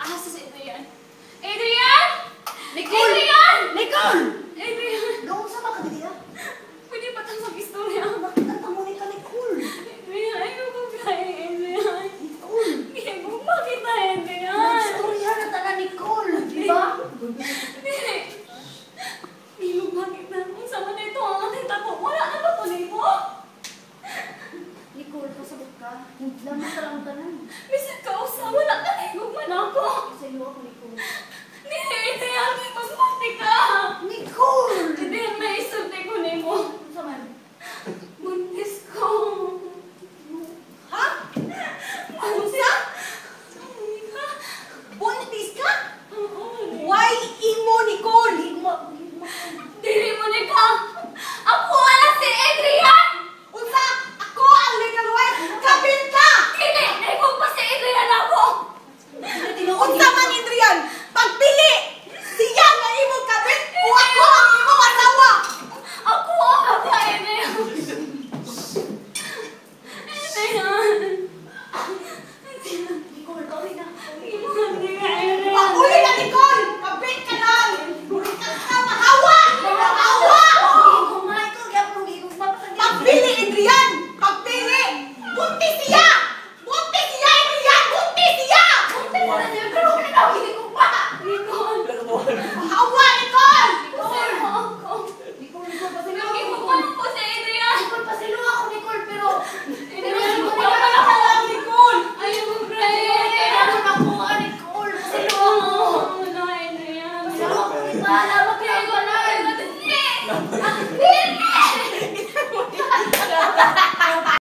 Asa si Adrian? Adrian! Nicole! Adrian! Nicole! Adrian! Gawin sa mga kanila. Pwede pa tayong mag-istorya. Bakit ang pangunin ka, Nicole? Adrian, ayoko kaya, Adrian. Nicole! Gugma kita, Adrian. Nagstorya na tala, Nicole. Diba? Gugma kita. Kung saan na ito ang ating tako, wala na ba ito, Nico? Nicole, pasabot ka. Laman ka lang tanan. Bisit ka, usa, wala na, gugma na ako. Sa iyo ako, Nicole.